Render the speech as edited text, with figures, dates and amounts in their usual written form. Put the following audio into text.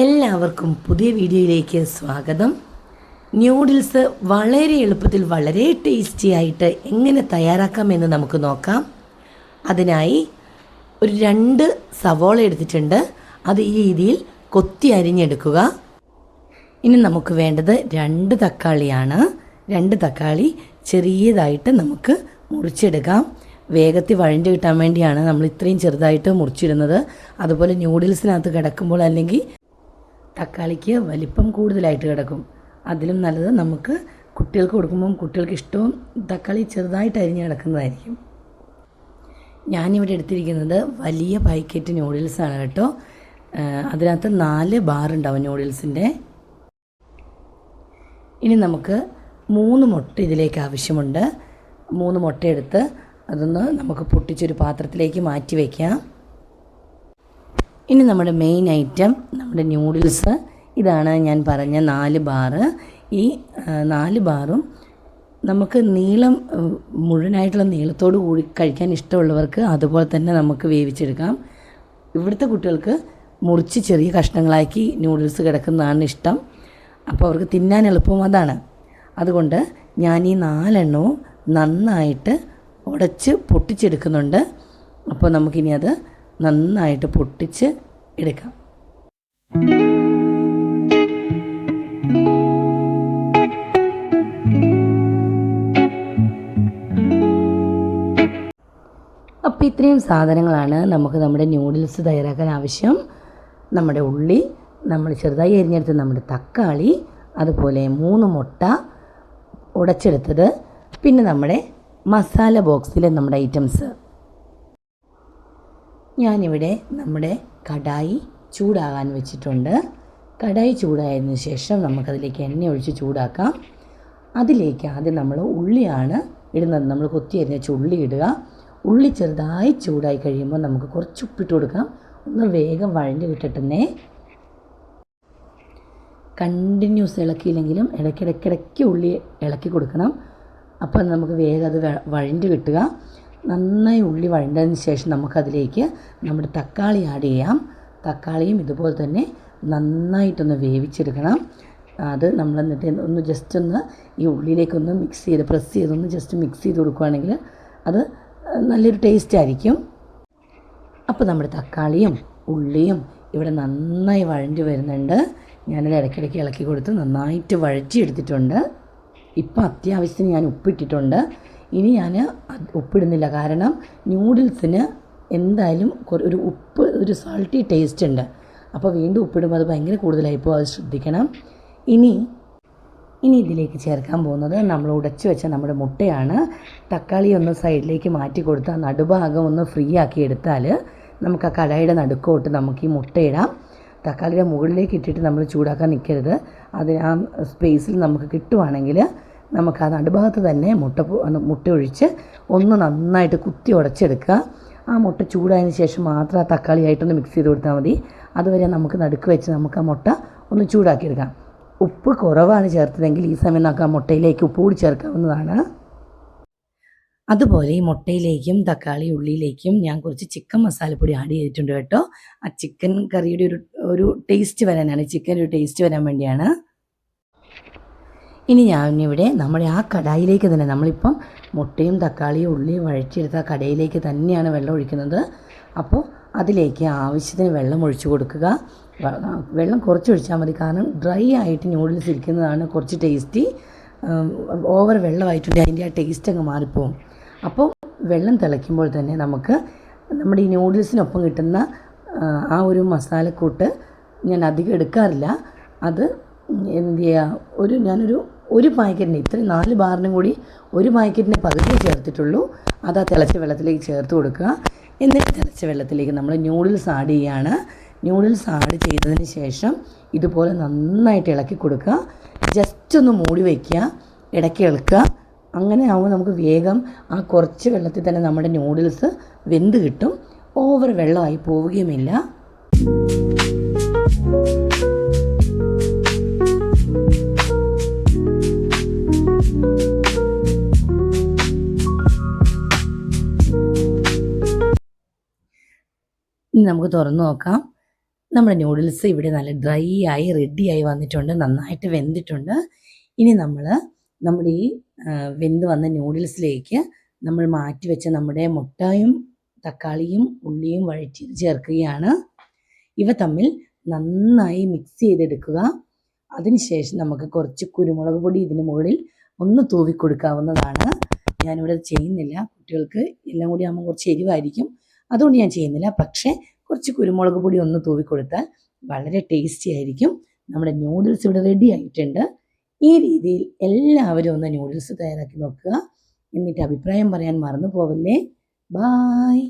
എല്ലാവർക്കും പുതിയ വീഡിയോയിലേക്ക് സ്വാഗതം. ന്യൂഡിൽസ് വളരെ എളുപ്പത്തിൽ വളരെ ടേസ്റ്റി ആയിട്ട് എങ്ങനെ തയ്യാറാക്കാമെന്ന് നമുക്ക് നോക്കാം. അതിനായി ഒരു 2 സവോള എടുത്തിട്ടുണ്ട്. അത് ഈ രീതിയിൽ കൊത്തി അരിഞ്ഞെടുക്കുക. ഇനി നമുക്ക് വേണ്ടത് 2 തക്കാളിയാണ്. 2 തക്കാളി ചെറിയതായിട്ട് നമുക്ക് മുറിച്ചെടുക്കാം. വേഗത്തിൽ വഴഞ്ഞു കിട്ടാൻ വേണ്ടിയാണ് നമ്മൾ ഇത്രയും ചെറുതായിട്ട് മുറിച്ചിടുന്നത്. അതുപോലെ ന്യൂഡിൽസിനകത്ത് കിടക്കുമ്പോൾ അല്ലെങ്കിൽ തക്കാളിക്ക് വലിപ്പം കൂടുതലായിട്ട് കിടക്കും. അതിലും നല്ലത് നമുക്ക് കുട്ടികൾക്ക് കൊടുക്കുമ്പം കുട്ടികൾക്ക് ഇഷ്ടവും തക്കാളി ചെറുതായിട്ട് അരിഞ്ഞ് കിടക്കുന്നതായിരിക്കും. ഞാനിവിടെ എടുത്തിരിക്കുന്നത് വലിയ പാക്കറ്റ് ന്യൂഡിൽസാണ് കേട്ടോ. അതിനകത്ത് 4 ബാർ ഉണ്ടാവും ന്യൂഡിൽസിൻ്റെ. ഇനി നമുക്ക് 3 മുട്ട ഇതിലേക്ക് ആവശ്യമുണ്ട്. 3 മുട്ട എടുത്ത് അതൊന്ന് നമുക്ക് പൊട്ടിച്ചൊരു പാത്രത്തിലേക്ക് മാറ്റി വയ്ക്കാം. ഇനി നമ്മുടെ മെയിൻ ഐറ്റം നമ്മുടെ ന്യൂഡിൽസ്. ഇതാണ് ഞാൻ പറഞ്ഞ 4 ബാറ്. ഈ 4 ബാറും നമുക്ക് നീളം മുഴുവനായിട്ടുള്ള നീളത്തോട് കൂടി കഴിക്കാൻ ഇഷ്ടമുള്ളവർക്ക് അതുപോലെ തന്നെ നമുക്ക് വേവിച്ചെടുക്കാം. ഇവിടുത്തെ കുട്ടികൾക്ക് മുറിച്ച് ചെറിയ കഷ്ണങ്ങളാക്കി ന്യൂഡിൽസ് കിടക്കുന്നതാണ് ഇഷ്ടം. അപ്പോൾ അവർക്ക് തിന്നാൻ എളുപ്പം അതാണ്. അതുകൊണ്ട് ഞാൻ ഈ 4 എണ്ണവും നന്നായിട്ട് ഉടച്ച് പൊട്ടിച്ചെടുക്കുന്നുണ്ട്. അപ്പോൾ നമുക്കിനി അത് നന്നായിട്ട് പൊട്ടിച്ച് എടുക്കാം. അപ്പോൾ ഇത്രയും സാധനങ്ങളാണ് നമുക്ക് നമ്മുടെ ന്യൂഡിൽസ് തയ്യാറാക്കാൻ ആവശ്യം. നമ്മുടെ ഉള്ളി, നമ്മൾ ചെറുതായി അരിഞ്ഞെടുത്ത് നമ്മുടെ തക്കാളി, അതുപോലെ 3 മുട്ട ഉടച്ചെടുത്തത്, പിന്നെ നമ്മുടെ മസാല ബോക്സിലെ നമ്മുടെ ഐറ്റംസ്. ഞാനിവിടെ നമ്മുടെ കടായി ചൂടാകാൻ വെച്ചിട്ടുണ്ട്. കടായി ചൂടായതിന് ശേഷം നമുക്കതിലേക്ക് എണ്ണ ഒഴിച്ച് ചൂടാക്കാം. അതിലേക്ക് ആദ്യം നമ്മൾ ഉള്ളിയാണ് ഇടുന്നത്. നമ്മൾ കൊത്തി അരിഞ്ഞ ഉള്ളി ഇടുക. ഉള്ളി ചെറുതായി ചൂടായി കഴിയുമ്പോൾ നമുക്ക് കുറച്ച് ഉപ്പിട്ട് കൊടുക്കാം. ഒന്ന് വേഗം വഴഞ്ഞ് കിട്ടട്ടെ. കണ്ടിന്യൂസ് ഇളക്കിയില്ലെങ്കിലും ഇടയ്ക്കിടയ്ക്ക് ഉള്ളി ഇളക്കി കൊടുക്കണം. അപ്പോൾ നമുക്ക് വേഗം അത് വഴഞ്ഞ് കിട്ടുക. നന്നായി ഉള്ളി വഴണ്ടതിന് ശേഷം നമുക്കതിലേക്ക് നമ്മുടെ തക്കാളി ആഡ് ചെയ്യാം. തക്കാളിയും ഇതുപോലെ തന്നെ നന്നായിട്ടൊന്ന് വേവിച്ചെടുക്കണം. അത് നമ്മൾ എന്നിട്ട് ഒന്ന് ജസ്റ്റ് ഒന്ന് ഈ ഉള്ളിലേക്കൊന്ന് പ്രസ് ചെയ്തൊന്ന് ജസ്റ്റ് മിക്സ് ചെയ്ത് കൊടുക്കുകയാണെങ്കിൽ അത് നല്ലൊരു ടേസ്റ്റ് ആയിരിക്കും. അപ്പോൾ നമ്മുടെ തക്കാളിയും ഉള്ളിയും ഇവിടെ നന്നായി വഴഞ്ഞു വരുന്നുണ്ട്. ഞാനത് ഇടയ്ക്കിടയ്ക്ക് ഇളക്കി കൊടുത്ത് നന്നായിട്ട് വഴറ്റിയെടുത്തിട്ടുണ്ട്. ഇപ്പോൾ അത്യാവശ്യത്തിന് ഞാൻ ഉപ്പിട്ടിട്ടുണ്ട്. ഇനി ഞാൻ ഉപ്പിടുന്നില്ല, കാരണം ന്യൂഡിൽസിന് എന്തായാലും ഒരു സാൾട്ടി ടേസ്റ്റ് ഉണ്ട്. അപ്പോൾ വീണ്ടും ഉപ്പിടുമ്പോൾ അത് ഭയങ്കര കൂടുതലായിപ്പോൾ അത് ശ്രദ്ധിക്കണം. ഇനി ഇതിലേക്ക് ചേർക്കാൻ പോകുന്നത് നമ്മൾ ഉടച്ചു വെച്ച നമ്മുടെ മുട്ടയാണ്. തക്കാളി ഒന്ന് സൈഡിലേക്ക് മാറ്റി കൊടുത്താൽ നടുഭാഗം ഒന്ന് ഫ്രീ ആക്കി എടുത്താൽ നമുക്ക് ആ കടായിയുടെ നടുക്കോട്ട് നമുക്ക് ഈ മുട്ടയിടാം. തക്കാളിയുടെ മുകളിലേക്ക് ഇട്ടിട്ട് നമ്മൾ ചൂടാക്കാൻ നിൽക്കരുത്. ആ സ്പേസിൽ നമുക്ക് കിട്ടുവാണെങ്കിൽ നമുക്ക് ആ നടുഭാഗത്ത് തന്നെ മുട്ട ഒഴിച്ച് ഒന്ന് നന്നായിട്ട് കുത്തി ഉടച്ചെടുക്കുക. ആ മുട്ട ചൂടായതിന് ശേഷം മാത്രം ആ തക്കാളിയായിട്ടൊന്ന് മിക്സ് ചെയ്ത് കൊടുത്താൽ മതി. അതുവരെ നമുക്ക് നടുക്ക് വെച്ച് നമുക്ക് ആ മുട്ട ഒന്ന് ചൂടാക്കിയെടുക്കാം. ഉപ്പ് കുറവാണ് ചേർത്തതെങ്കിൽ ഈ സമയം നമുക്ക് ആ മുട്ടയിലേക്ക് ഉപ്പ് കൂടി ചേർക്കാവുന്നതാണ്. അതുപോലെ ഈ മുട്ടയിലേക്കും തക്കാളി ഉള്ളിയിലേക്കും ഞാൻ കുറച്ച് ചിക്കൻ മസാലപ്പൊടി ആഡ് ചെയ്തിട്ടുണ്ട് കേട്ടോ. ആ ചിക്കൻ കറിയുടെ ഒരു ടേസ്റ്റ് വരാനാണ്, ചിക്കൻ ഒരു ടേസ്റ്റ് വരാൻ വേണ്ടിയാണ്. ഇനി ഞാനിവിടെ നമ്മുടെ ആ കടായിലേക്ക് തന്നെ നമ്മളിപ്പം മുട്ടയും തക്കാളിയും ഉള്ളിയും വഴറ്റിയെടുത്ത ആ കടായിലേക്ക് തന്നെയാണ് വെള്ളം ഒഴിക്കുന്നത്. അപ്പോൾ അതിലേക്ക് ആവശ്യത്തിന് വെള്ളം ഒഴിച്ചു കൊടുക്കുക. വെള്ളം കുറച്ച് ഒഴിച്ചാൽ മതി, കാരണം ഡ്രൈ ആയിട്ട് ന്യൂഡിൽസ് ഇരിക്കുന്നതാണ് കുറച്ച് ടേസ്റ്റി. ഓവർ വെള്ളമായിട്ടുണ്ടെങ്കിൽ അതിൻ്റെ ആ ടേസ്റ്റ് അങ്ങ് മാറിപ്പോവും. അപ്പോൾ വെള്ളം തിളയ്ക്കുമ്പോൾ തന്നെ നമുക്ക് നമ്മുടെ ഈ ന്യൂഡിൽസിനൊപ്പം കിട്ടുന്ന ആ ഒരു മസാലക്കൂട്ട് ഞാൻ അധികം എടുക്കാറില്ല. അത് എന്ത് ചെയ്യുക, ഞാനൊരു പാക്കറ്റിന് ഇത്രയും 4 ബാറിനും കൂടി 1 പാക്കറ്റിന് പകുതി ചേർത്തിട്ടുള്ളൂ. അത് ആ തിളച്ച വെള്ളത്തിലേക്ക് ചേർത്ത് കൊടുക്കുക. എന്നിട്ട് തിളച്ച വെള്ളത്തിലേക്ക് നമ്മൾ ന്യൂഡിൽസ് ആഡ് ചെയ്യുകയാണ്. ന്യൂഡിൽസ് ആഡ് ചെയ്തതിന് ശേഷം ഇതുപോലെ നന്നായിട്ട് ഇളക്കി കൊടുക്കുക. ജസ്റ്റ് ഒന്ന് മൂടി വയ്ക്കുക, ഇടയ്ക്ക് ഇളക്കുക. അങ്ങനെ ആകുമ്പോൾ നമുക്ക് വേഗം ആ കുറച്ച് വെള്ളത്തിൽ തന്നെ നമ്മുടെ ന്യൂഡിൽസ് വെന്ത് കിട്ടും. ഓവർ വെള്ളമായി പോവുകയുമില്ല. ഇനി നമുക്ക് തുറന്ന് നോക്കാം. നമ്മുടെ നൂഡിൽസ് ഇവിടെ നല്ല ഡ്രൈ ആയി റെഡിയായി വന്നിട്ടുണ്ട്, നന്നായിട്ട് വെന്തിട്ടുണ്ട്. ഇനി നമ്മൾ നമ്മുടെ ഈ വെന്ത് വന്ന നൂഡിൽസിലേക്ക് നമ്മൾ മാറ്റി വെച്ച നമ്മുടെ മുട്ടയും തക്കാളിയും ഉള്ളിയും വഴറ്റി ചേർക്കുകയാണ്. ഇവ തമ്മിൽ നന്നായി മിക്സ് ചെയ്തെടുക്കുക. അതിനുശേഷം നമുക്ക് കുറച്ച് കുരുമുളക് പൊടി ഇതിന് മുകളിൽ ഒന്ന് തൂവി കൊടുക്കാവുന്നതാണ്. ഞാനിവിടെ ചെയ്യുന്നില്ല, കുട്ടികൾക്ക് എല്ലാം കൂടി ആകുമ്പോൾ കുറച്ച് എരിവായിരിക്കും, അതുകൊണ്ട് ഞാൻ ചെയ്യുന്നില്ല. പക്ഷേ കുറച്ച് കുരുമുളക് പൊടി ഒന്ന് തൂവി കൊടുത്താൽ വളരെ ടേസ്റ്റി ആയിരിക്കും. നമ്മുടെ നൂഡിൽസ് ഇവിടെ റെഡി ആയിട്ടുണ്ട്. ഈ രീതിയിൽ എല്ലാവരും ഒന്ന് നൂഡിൽസ് തയ്യാറാക്കി നോക്കുക. എന്നിട്ട് അഭിപ്രായം പറയാൻ മറന്നു പോവല്ലേ. ബായ്.